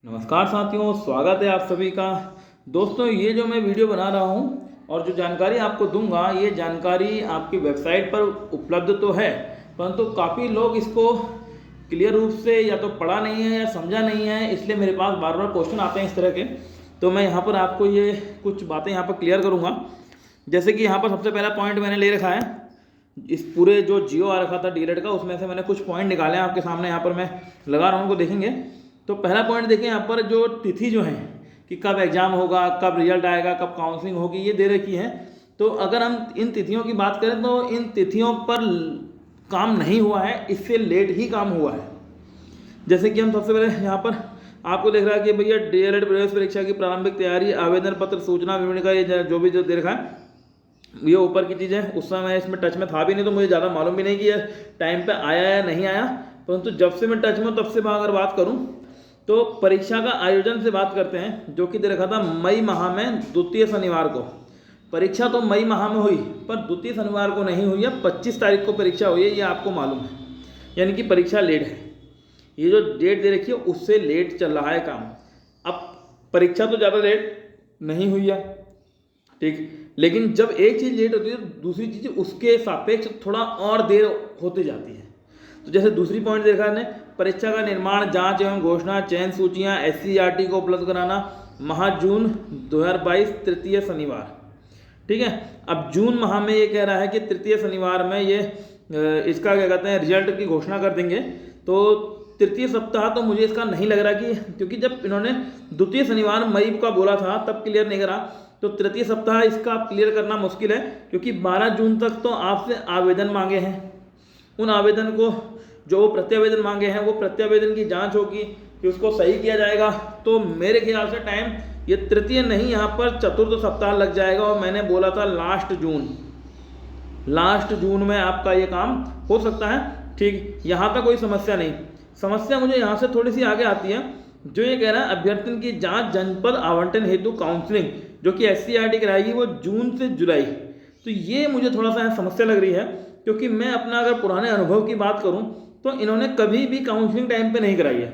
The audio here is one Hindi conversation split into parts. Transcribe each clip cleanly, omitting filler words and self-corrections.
नमस्कार साथियों, स्वागत है आप सभी का। दोस्तों, ये जो मैं वीडियो बना रहा हूँ और जो जानकारी आपको दूंगा, ये जानकारी आपकी वेबसाइट पर उपलब्ध तो है, परंतु काफ़ी लोग इसको क्लियर रूप से या तो पढ़ा नहीं है या समझा नहीं है, इसलिए मेरे पास बार बार क्वेश्चन आते हैं इस तरह के। तो मैं यहाँ पर आपको ये कुछ बातें यहाँ पर क्लियर करूँगा। जैसे कि यहाँ पर सबसे पहला पॉइंट मैंने ले रखा है, इस पूरे जो जियो आ रखा था डीएलएड का, उसमें से मैंने कुछ पॉइंट निकाले हैं आपके सामने। यहाँ पर मैं लगा रहा हूँ, उनको देखेंगे। तो पहला पॉइंट देखिए, यहाँ पर जो तिथि जो है कि कब एग्जाम होगा, कब रिजल्ट आएगा, कब काउंसलिंग होगी, ये दे रखी है। तो अगर हम इन तिथियों की बात करें तो इन तिथियों पर काम नहीं हुआ है, इससे लेट ही काम हुआ है। जैसे कि हम सबसे पहले यहाँ पर आपको देख रहा है कि भैया डीएलएड प्रवेश परीक्षा की प्रारंभिक तैयारी, आवेदन पत्र, सूचना विवरण का ये जो भी जो दे रखा है, ये ऊपर की चीज़ है। उस समय मैं इसमें टच में था भी नहीं, तो मुझे ज़्यादा मालूम भी नहीं कि टाइम पे आया या नहीं आया। परंतु जब से मैं टच में, तब से मैं अगर बात करूं तो परीक्षा का आयोजन से बात करते हैं, जो कि दे रखा था मई माह में द्वितीय शनिवार को। परीक्षा तो मई माह में हुई, पर द्वितीय शनिवार को नहीं हुई है, 25 तारीख को परीक्षा हुई है, ये आपको मालूम है। यानी कि परीक्षा लेट है। ये जो डेट दे रखी है उससे लेट चल रहा है काम। अब परीक्षा तो ज़्यादा लेट नहीं हुई है, ठीक, लेकिन जब एक चीज़ लेट होती है तो दूसरी चीज़ उसके सापेक्ष थोड़ा और देर होती जाती है। तो जैसे दूसरी पॉइंट देखा है, परीक्षा का निर्माण, जांच एवं घोषणा, चयन सूचियां SCERT को उपलब्ध कराना, माह जून 2022 तृतीय शनिवार, ठीक है। अब जून माह में ये कह रहा है कि तृतीय शनिवार में ये इसका क्या कहते हैं, रिजल्ट की घोषणा कर देंगे। तो तृतीय सप्ताह तो मुझे इसका नहीं लग रहा कि, क्योंकि जब इन्होंने द्वितीय शनिवार मई का बोला था तब क्लियर नहीं करा, तो तृतीय सप्ताह इसका क्लियर करना मुश्किल है, क्योंकि 12 जून तक तो आपसे आवेदन मांगे हैं। उन आवेदन को, जो वो प्रत्यावेदन मांगे हैं, वो प्रत्यावेदन की जांच होगी कि उसको सही किया जाएगा। तो मेरे ख्याल से टाइम ये तृतीय नहीं, यहाँ पर चतुर्थ सप्ताह लग जाएगा। और मैंने बोला था लास्ट जून में आपका ये काम हो सकता है, ठीक। यहाँ तक कोई समस्या नहीं। समस्या मुझे यहाँ से थोड़ी सी आगे आती है, जो ये कह रहा है अभ्यर्थन की जांच जनपद आवंटन हेतु काउंसलिंग, जो कि SCERT कराएगी, वो जून से जुलाई। तो ये मुझे थोड़ा सा समस्या लग रही है, क्योंकि मैं अपना अगर पुराने अनुभव की बात करूं तो इन्होंने कभी भी काउंसलिंग टाइम पे नहीं कराई है।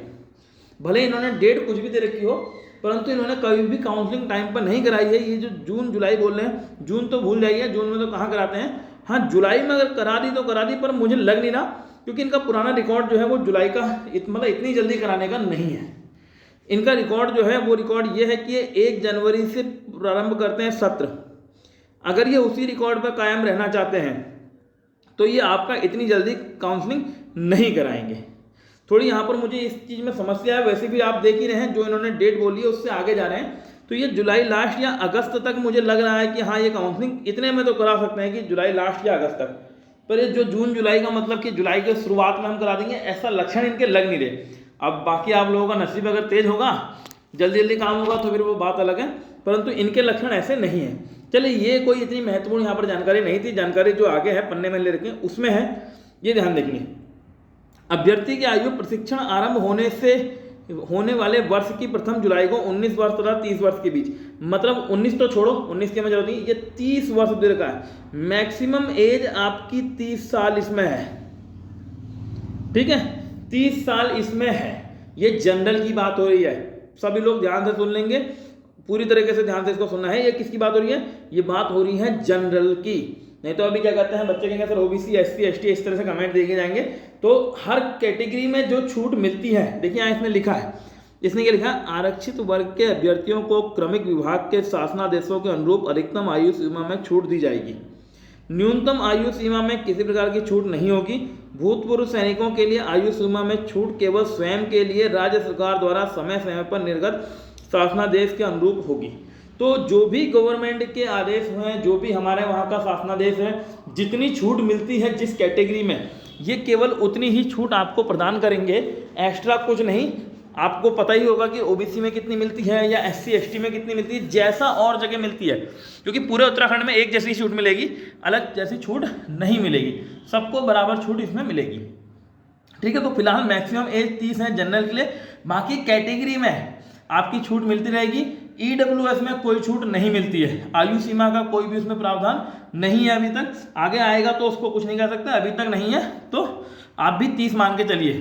भले इन्होंने डेट कुछ भी दे रखी हो, परंतु इन्होंने कभी भी काउंसलिंग टाइम पर नहीं कराई है। ये जो जून जुलाई बोल रहे हैं, जून तो भूल जाइए, जून में तो कहाँ कराते हैं। हाँ, जुलाई में अगर करा दी तो करा दी, पर मुझे लग नहीं रहा, क्योंकि इनका पुराना रिकॉर्ड जो है वो जुलाई का मतलब इतनी जल्दी कराने का नहीं है। इनका रिकॉर्ड जो है वो रिकॉर्ड ये है कि ये 1 जनवरी से प्रारंभ करते हैं सत्र। अगर ये उसी रिकॉर्ड पर कायम रहना चाहते हैं तो ये आपका इतनी जल्दी काउंसलिंग नहीं कराएंगे। थोड़ी यहाँ पर मुझे इस चीज़ में समस्या है। वैसे भी आप देख ही रहे हैं, जो इन्होंने डेट बोली है उससे आगे जा रहे हैं। तो ये जुलाई लास्ट या अगस्त तक मुझे लग रहा है कि हाँ, ये काउंसलिंग इतने में तो करा सकते हैं कि जुलाई लास्ट या अगस्त तक। पर ये जो जून जुलाई का मतलब कि जुलाई के शुरुआत में हम करा देंगे, ऐसा लक्षण इनके लग नहीं रहे। अब बाकी आप लोगों का नसीब अगर तेज होगा, जल्दी जल्दी काम होगा, तो फिर वो बात अलग है, परंतु इनके लक्षण ऐसे नहीं है। चलिए, ये कोई इतनी महत्वपूर्ण यहाँ पर जानकारी नहीं थी। जानकारी जो आगे है पन्ने में ले रखे हैं उसमें है, ये ध्यान देंगे। अभ्यर्थी की आयु प्रशिक्षण आरंभ होने वाले वर्ष की प्रथम जुलाई को 19 वर्ष तथा 30 वर्ष के बीच, मतलब 19 तो छोड़ो, 19 की जरूरत नहीं, ये 30 वर्ष दे रखा है। मैक्सिमम एज आपकी 30 साल इसमें है, ठीक है, 30 साल इसमें है। ये जनरल की बात हो रही है, सभी लोग ध्यान से सुन लेंगे, पूरी तरीके से ध्यान से इसको सुनना है। ये किसकी बात हो रही है? ये बात हो रही है जनरल की। नहीं तो अभी क्या कहते हैं बच्चे, कहेंगे सर OBC SC ST इस तरह से कमेंट देके जाएंगे। तो हर कैटेगरी में जो छूट मिलती है, देखिए यहाँ इसने लिखा है, इसने क्या लिखा है, आरक्षित वर्ग के अभ्यर्थियों को क्रमिक विभाग के शासनादेशों के अनुरूप अधिकतम आयु सीमा में छूट दी जाएगी। न्यूनतम आयु सीमा में किसी प्रकार की छूट नहीं होगी। भूतपूर्व सैनिकों के लिए आयु सीमा में छूट केवल स्वयं के लिए राज्य सरकार द्वारा समय समय पर निर्गत शासनादेश के अनुरूप होगी। तो जो भी गवर्नमेंट के आदेश हैं, जो भी हमारे वहाँ का शासनादेश है, जितनी छूट मिलती है जिस कैटेगरी में, ये केवल उतनी ही छूट आपको प्रदान करेंगे, एक्स्ट्रा कुछ नहीं। आपको पता ही होगा कि OBC में कितनी मिलती है या SC ST में कितनी मिलती है, जैसा और जगह मिलती है, क्योंकि पूरे उत्तराखंड में एक जैसी छूट मिलेगी, अलग जैसी छूट नहीं मिलेगी, सबको बराबर छूट इसमें मिलेगी, ठीक है। तो फिलहाल मैक्सिमम एज 30 है जनरल के लिए, बाकी कैटेगरी में आपकी छूट मिलती रहेगी। EWS में कोई छूट नहीं मिलती है, आयु सीमा का कोई भी उसमें प्रावधान नहीं है अभी तक। आगे आएगा तो उसको कुछ नहीं कर सकता, अभी तक नहीं है, तो आप भी 30 मान के चलिए।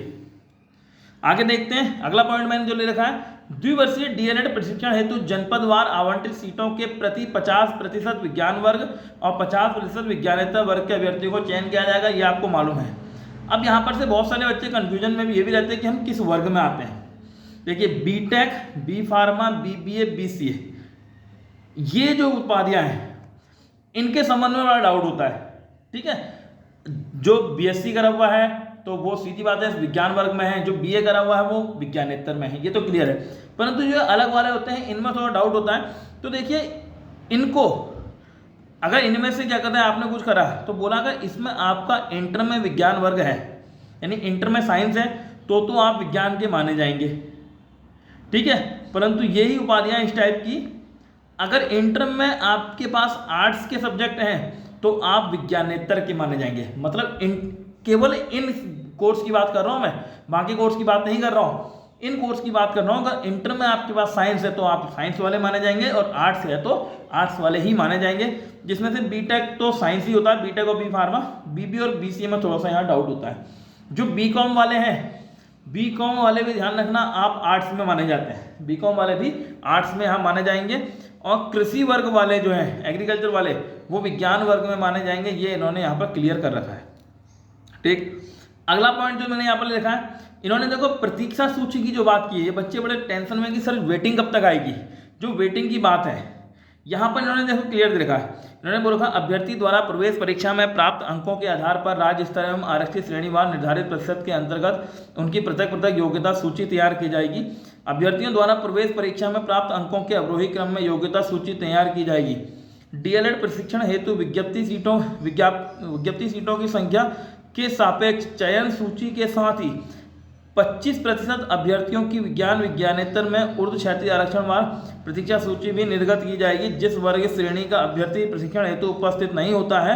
आगे देखते हैं अगला पॉइंट मैंने जो ले रखा है, द्विवर्षीय डीएलएड प्रशिक्षण हेतु जनपदवार आवंटित सीटों के प्रति 50% विज्ञान वर्ग और 50% विज्ञानेतर वर्ग के अभ्यर्थियों को चयन किया जाएगा, ये आपको मालूम है। अब यहाँ पर से बहुत सारे बच्चे कंफ्यूजन में भी ये भी रहते हैं कि हम किस वर्ग में आते हैं। देखिए BTech, B pharma, BBA, BCA, ये जो उपाधियाँ हैं इनके संबंध में बड़ा डाउट होता है। ठीक है, जो बीएससी करा हुआ है तो वो सीधी बात है विज्ञान वर्ग में है, जो बीए करा हुआ है वो विज्ञानेतर में है, ये तो क्लियर है। परंतु जो अलग वाले होते हैं इनमें थोड़ा डाउट होता है। तो देखिए इनको अगर इनमें से क्या कहते हैं आपने कुछ करा तो बोला अगर इसमें आपका इंटर में विज्ञान वर्ग है यानी इंटर में साइंस है तो आप विज्ञान के माने जाएंगे। ठीक है, परंतु यही उपाधियाँ इस टाइप की अगर इंटर में आपके पास आर्ट्स के सब्जेक्ट हैं तो आप विज्ञानेतर के माने जाएंगे। मतलब केवल इन कोर्स की बात कर रहा हूँ मैं, बाकी कोर्स की बात नहीं कर रहा हूँ, इन कोर्स की बात कर रहा हूँ। अगर इंटर में आपके पास साइंस है तो आप साइंस वाले माने जाएंगे और आर्ट्स है तो आर्ट्स वाले ही माने जाएंगे, जिसमें से बीटेक तो साइंस ही होता है, बीटेक और बी फार्मा। बीबी और बीसीए में थोड़ा सा यहाँ डाउट होता है। जो बीकॉम वाले हैं, बीकॉम वाले भी ध्यान रखना आप आर्ट्स में माने जाते हैं, बीकॉम वाले भी आर्ट्स में यहाँ माने जाएंगे। और कृषि वर्ग वाले जो हैं एग्रीकल्चर वाले वो विज्ञान वर्ग में माने जाएंगे, ये इन्होंने यहाँ पर क्लियर कर रखा है। ठीक, अगला पॉइंट जो मैंने यहाँ पर लिखा है, इन्होंने देखो प्रतीक्षा सूची की जो बात की है, ये बच्चे बड़े टेंशन में कि सर वेटिंग कब तक आएगी। जो वेटिंग की बात है यहाँ पर इन्होंने देखो क्लियर लिखा है। इन्होंने बोला अभ्यर्थी द्वारा प्रवेश परीक्षा में प्राप्त अंकों के आधार पर राज्य स्तर एवं आरक्षित श्रेणीवार निर्धारित प्रतिशत के अंतर्गत उनकी पृथक पृथक योग्यता सूची तैयार की जाएगी। अभ्यर्थियों द्वारा प्रवेश परीक्षा में प्राप्त अंकों के अवरोही क्रम में योग्यता सूची तैयार की जाएगी। डीएलएड प्रशिक्षण हेतु विज्ञप्ति सीटों की संख्या के सापेक्ष चयन सूची के साथ ही 25% अभ्यर्थियों की विज्ञानेतर में ऊर्ध्व क्षैतिज आरक्षणवार प्रतीक्षा सूची भी निर्गत की जाएगी। जिस वर्ग श्रेणी का अभ्यर्थी प्रशिक्षण हेतु उपस्थित नहीं होता है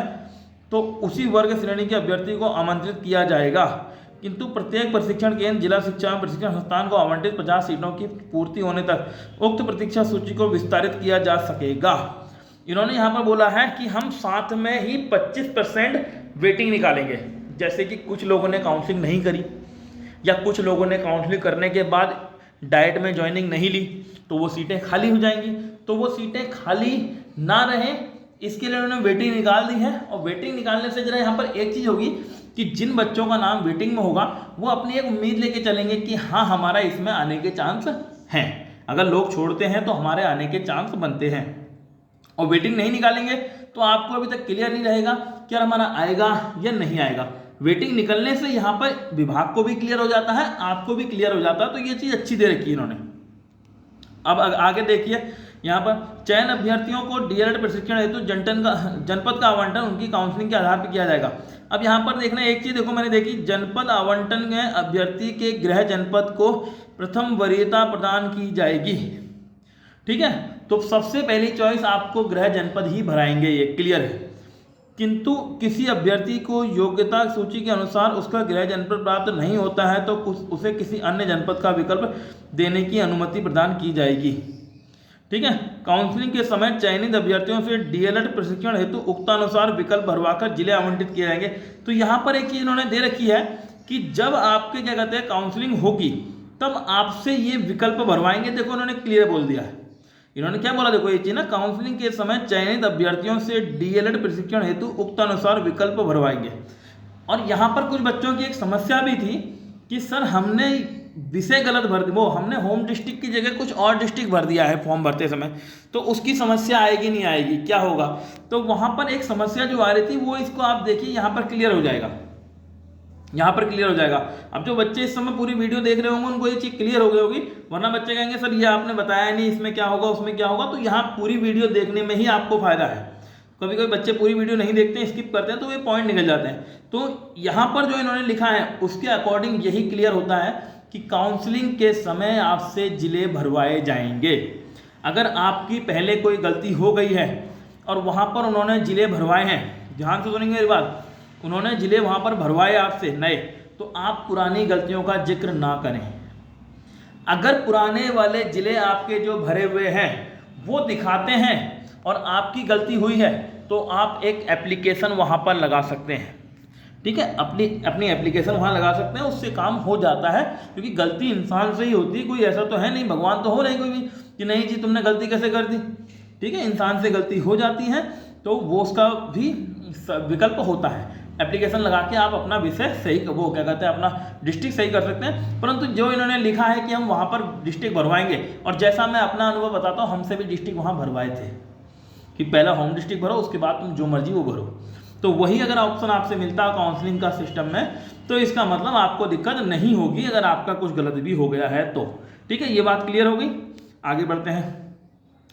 तो उसी वर्ग श्रेणी के अभ्यर्थी को आमंत्रित किया जाएगा, किंतु प्रत्येक प्रशिक्षण केंद्र जिला शिक्षा एवं प्रशिक्षण संस्थान को आवंटित 50 सीटों की पूर्ति होने तक उक्त प्रतीक्षा सूची को विस्तारित किया जा सकेगा। इन्होंने यहाँ पर बोला है कि हम साथ में ही 25% वेटिंग निकालेंगे। जैसे कि कुछ लोगों ने काउंसलिंग नहीं करी या कुछ लोगों ने काउंसलिंग करने के बाद डाइट में ज्वाइनिंग नहीं ली तो वो सीटें खाली हो जाएंगी। तो वो सीटें खाली ना रहें इसके लिए उन्होंने वेटिंग निकाल दी है। और वेटिंग निकालने से जरा यहाँ पर एक चीज़ होगी कि जिन बच्चों का नाम वेटिंग में होगा वो अपनी एक उम्मीद लेके चलेंगे कि हाँ हमारा इसमें आने के चांस हैं। अगर लोग छोड़ते हैं तो हमारे आने के चांस बनते हैं। और वेटिंग नहीं निकालेंगे तो आपको अभी तक क्लियर नहीं रहेगा कि हमारा आएगा या नहीं आएगा। वेटिंग निकलने से यहाँ पर विभाग को भी क्लियर हो जाता है, आपको भी क्लियर हो जाता है। तो ये चीज़ अच्छी दे रखी है इन्होंने। अब आगे देखिए यहाँ पर चयन अभ्यर्थियों को डीएलएड प्रशिक्षण हेतु जनपद का आवंटन उनकी काउंसलिंग के आधार पर किया जाएगा। अब यहाँ पर देखना एक चीज़ देखो मैंने देखी, जनपद आवंटन में अभ्यर्थी के गृह जनपद को प्रथम वरीयता प्रदान की जाएगी। ठीक है, तो सबसे पहली चॉइस आपको गृह जनपद ही भराएंगे, ये क्लियर है। किंतु किसी अभ्यर्थी को योग्यता सूची के अनुसार उसका गृह जनपद प्राप्त नहीं होता है तो उसे किसी अन्य जनपद का विकल्प देने की अनुमति प्रदान की जाएगी। ठीक है, काउंसलिंग के समय चयनित अभ्यर्थियों से डीएलएड प्रशिक्षण हेतु उक्तानुसार विकल्प भरवाकर जिले आवंटित किए जाएंगे। तो यहाँ पर एक चीज़ इन्होंने दे रखी है कि जब आपके क्या कहते हैं काउंसलिंग होगी तब आपसे ये विकल्प भरवाएंगे। देखो उन्होंने क्लियर बोल दिया है। इन्होंने क्या बोला देखो ये चीज़ ना, काउंसलिंग के समय चयनित अभ्यर्थियों से डीएलएड प्रशिक्षण हेतु उक्तानुसार विकल्प भरवाएंगे। और यहाँ पर कुछ बच्चों की एक समस्या भी थी कि सर हमने विषय गलत भर दिया, वो हमने होम डिस्ट्रिक्ट की जगह कुछ और डिस्ट्रिक्ट भर दिया है फॉर्म भरते समय, तो उसकी समस्या आएगी नहीं आएगी, क्या होगा। तो वहाँ पर एक समस्या जो आ रही थी वो इसको आप देखिए यहाँ पर क्लियर हो जाएगा, यहाँ पर क्लियर हो जाएगा। अब जो बच्चे इस समय पूरी वीडियो देख रहे होंगे उनको ये चीज़ क्लियर हो गई होगी, वरना बच्चे कहेंगे सर ये आपने बताया नहीं इसमें क्या होगा उसमें क्या होगा। तो यहाँ पूरी वीडियो देखने में ही आपको फायदा है। कभी कभी बच्चे पूरी वीडियो नहीं देखते हैं, स्किप करते हैं तो ये पॉइंट निकल जाते हैं। तो यहाँ पर जो इन्होंने लिखा है उसके अकॉर्डिंग यही क्लियर होता है कि काउंसलिंग के समय आपसे जिले भरवाए जाएंगे। अगर आपकी पहले कोई गलती हो गई है और वहाँ पर उन्होंने जिले भरवाए हैं, ध्यान से सुनेंगे मेरी बात, उन्होंने जिले वहाँ पर भरवाए आपसे नए, तो आप पुरानी गलतियों का जिक्र ना करें। अगर पुराने वाले जिले आपके जो भरे हुए हैं वो दिखाते हैं और आपकी गलती हुई है तो आप एक एप्लीकेशन वहाँ पर लगा सकते हैं। ठीक है, अपनी अपनी एप्लीकेशन वहाँ लगा सकते हैं, उससे काम हो जाता है, क्योंकि गलती इंसान से ही होती है, कोई ऐसा तो है नहीं, भगवान तो हो नहीं कोई भी कि नहीं जी तुमने गलती कैसे कर दी। ठीक है, इंसान से गलती हो जाती है, तो वो उसका भी विकल्प होता है। एप्लीकेशन लगा के आप अपना विषय सही, वो क्या कहते हैं, अपना डिस्ट्रिक्ट सही कर सकते हैं। परंतु जो इन्होंने लिखा है कि हम वहाँ पर डिस्ट्रिक्ट भरवाएंगे, और जैसा मैं अपना अनुभव बताता हूँ, हमसे भी डिस्ट्रिक्ट वहाँ भरवाए थे कि पहला होम डिस्ट्रिक्ट भरो, उसके बाद तुम जो मर्जी वो भरो। तो वही अगर ऑप्शन आपसे मिलता है काउंसलिंग का सिस्टम में, तो इसका मतलब आपको दिक्कत नहीं होगी अगर आपका कुछ गलत भी हो गया है तो। ठीक है, ये बात क्लियर हो गई। आगे बढ़ते हैं।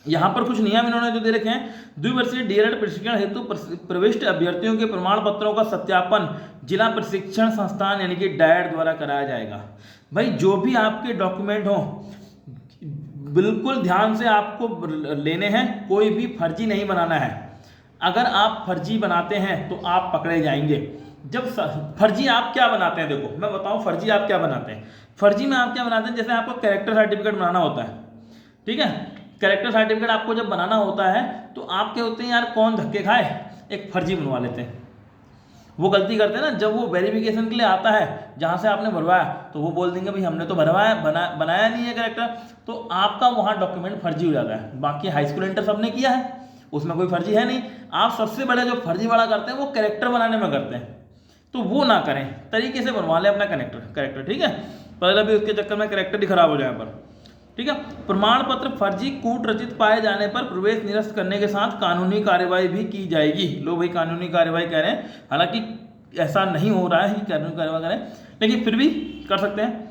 यहाँ पर कुछ नियम इन्होंने जो दे रखे हैं, द्विवर्षीय डीएलएड प्रशिक्षण हेतु प्रविष्ट अभ्यर्थियों के प्रमाण पत्रों का सत्यापन जिला प्रशिक्षण संस्थान यानी कि डायट द्वारा कराया जाएगा। भाई जो भी आपके डॉक्यूमेंट हो बिल्कुल ध्यान से आपको लेने हैं, कोई भी फर्जी नहीं बनाना है। अगर आप फर्जी बनाते हैं तो आप पकड़े जाएंगे। जब फर्जी आप क्या बनाते हैं, देखो मैं बताऊं फर्जी आप क्या बनाते हैं। फर्जी में आप क्या बनाते हैं, जैसे आपको कैरेक्टर सर्टिफिकेट बनाना होता है, ठीक है, कैरेक्टर सर्टिफिकेट आपको जब बनाना होता है तो आप क्या होते हैं, यार कौन धक्के खाए, एक फर्जी बनवा लेते हैं। वो गलती करते हैं ना, जब वो वेरिफिकेशन के लिए आता है जहाँ से आपने भरवाया, तो वो बोल देंगे भाई हमने तो भरवाया बनाया नहीं है कैरेक्टर, तो आपका वहाँ डॉक्यूमेंट फर्जी हो जाता है। बाकी हाई स्कूल इंटर सबने किया है, उसमें कोई फर्जी है नहीं। आप सबसे बड़े जो फर्जी वाला करते हैं वो कैरेक्टर बनाने में करते हैं, तो वो ना करें, तरीके से बनवा लें अपना कैरेक्टर। ठीक है, पहले भी उसके चक्कर में कैरेक्टर ही खराब हो जाए पर। ठीक है, प्रमाण पत्र फर्जी कूट रचित पाए जाने पर प्रवेश निरस्त करने के साथ कानूनी कार्यवाही भी की जाएगी। लो भाई कानूनी कार्यवाही कह रहे हैं, हालांकि ऐसा नहीं हो रहा है कि कानूनी कार्यवाही करें, लेकिन फिर भी कर सकते हैं।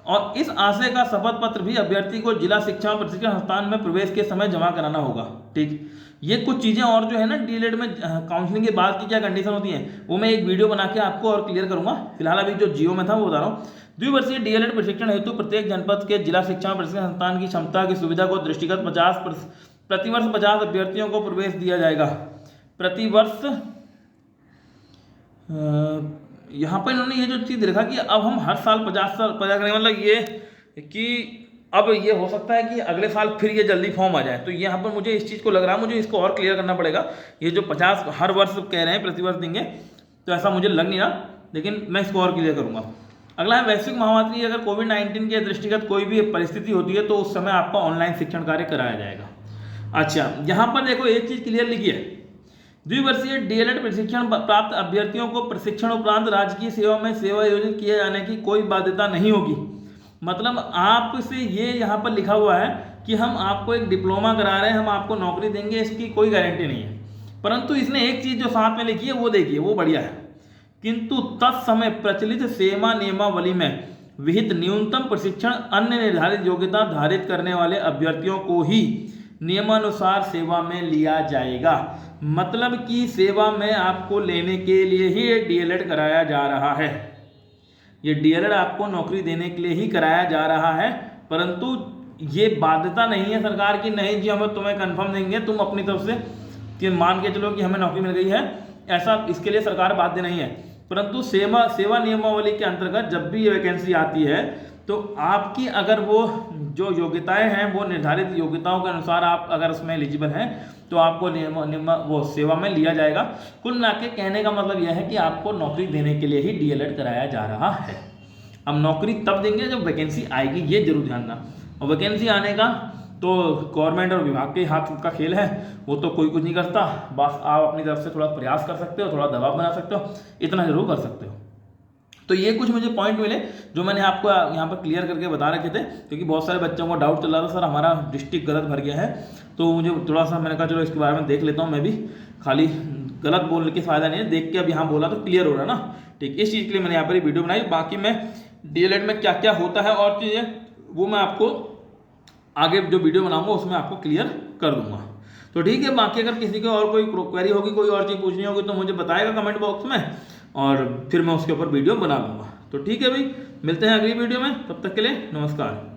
और इस आशय का शपथ पत्र भी अभ्यर्थी को जिला शिक्षा और प्रशिक्षण संस्थान में प्रवेश के समय जमा कराना होगा। ठीक, ये कुछ चीज़ें और जो है ना डीएलएड में काउंसलिंग के बाद की क्या कंडीशन होती हैं, वो मैं एक वीडियो बना के आपको और क्लियर करूंगा। फिलहाल अभी जो जियो में था वो बता रहा हूँ। द्विवर्षीय डीएलएड प्रशिक्षण हेतु प्रत्येक जनपद के जिला शिक्षा और प्रशिक्षण संस्थान की क्षमता की सुविधा को दृष्टिगत प्रतिवर्ष 50 अभ्यर्थियों को प्रवेश दिया जाएगा। प्रतिवर्ष यहाँ पर इन्होंने ये जो चीज़ लिखा कि अब हम हर साल 50 करें, मतलब ये कि अब ये हो सकता है कि अगले साल फिर ये जल्दी फॉर्म आ जाए। तो यहाँ पर मुझे इस चीज़ को लग रहा है, मुझे इसको और क्लियर करना पड़ेगा। ये जो 50 हर वर्ष कह रहे हैं प्रतिवर्ष देंगे, तो ऐसा मुझे लग नहीं रहा, लेकिन मैं इसको और क्लियर करूँगा। अगला है वैश्विक महामारी, अगर कोविड-19 के दृष्टिगत कोई भी परिस्थिति होती है तो उस समय आपका ऑनलाइन शिक्षण कार्य कराया जाएगा। अच्छा, यहाँ पर देखो एक चीज़ क्लियर लिखी है, द्विवर्षीय डीएलएड प्रशिक्षण प्राप्त अभ्यर्थियों को प्रशिक्षण उपरांत राजकीय सेवा में सेवा आयोजित किए जाने की कोई बाध्यता नहीं होगी। मतलब आपसे ये यहाँ पर लिखा हुआ है कि हम आपको एक डिप्लोमा करा रहे हैं, हम आपको नौकरी देंगे, इसकी कोई गारंटी नहीं है। परंतु इसने एक चीज़ जो साथ में लिखी है वो देखिए, वो बढ़िया है। किंतु तत्समय प्रचलित सेवा नियमावली में विहित न्यूनतम प्रशिक्षण अन्य निर्धारित योग्यता धारित करने वाले अभ्यर्थियों को ही नियमानुसार सेवा में लिया जाएगा। मतलब कि सेवा में आपको लेने के लिए ही ये डीएलएड कराया जा रहा है। ये डीएलएड आपको नौकरी देने के लिए ही कराया जा रहा है, परंतु ये बाध्यता नहीं है सरकार की, नहीं जी हम तुम्हें कंफर्म देंगे, तुम अपनी तरफ से कि मान के चलो कि हमें नौकरी मिल गई है, ऐसा इसके लिए सरकार बाध्य नहीं है। परंतु सेवा नियमावली के अंतर्गत जब भी ये वैकेंसी आती है तो आपकी अगर वो जो योग्यताएं हैं वो निर्धारित योग्यताओं के अनुसार आप अगर उसमें एलिजिबल हैं तो आपको वो सेवा में लिया जाएगा। कुल मिला के कहने का मतलब यह है कि आपको नौकरी देने के लिए ही डीएलएड कराया जा रहा है। अब नौकरी तब देंगे जब वैकेंसी आएगी, ये जरूर ध्यान। और वैकेंसी आने का तो गवर्नमेंट और विभाग के हाथ का खेल है, वो तो कोई कुछ नहीं करता। बस आप अपनी तरफ से थोड़ा प्रयास कर सकते हो, थोड़ा दबाव बना सकते हो, इतना जरूर कर सकते हो। तो ये कुछ मुझे पॉइंट मिले जो मैंने आपको यहाँ पर क्लियर करके बता रखे थे, क्योंकि बहुत सारे बच्चों को डाउट चल रहा था सर हमारा डिस्ट्रिक्ट गलत भर गया है। तो मुझे थोड़ा सा मैंने कहा चलो इसके बारे में देख लेता हूँ, मैं भी खाली गलत बोलने के फ़ायदा नहीं है, देख के अब यहाँ बोला तो क्लियर हो रहा है ना। ठीक, इस चीज़ के लिए मैंने यहाँ पर वीडियो बनाई। बाकी मैं डीएलएड में क्या क्या होता है और चीज़ें वो मैं आपको आगे जो वीडियो बनाऊंगा उसमें आपको क्लियर कर दूंगा। तो ठीक है, बाकी अगर किसी को और कोई क्वेरी होगी, कोई और चीज़ पूछनी होगी तो मुझे बताएगा कमेंट बॉक्स में, और फिर मैं उसके ऊपर वीडियो बना लूँगा। तो ठीक है भाई, मिलते हैं अगली वीडियो में, तब तक के लिए नमस्कार।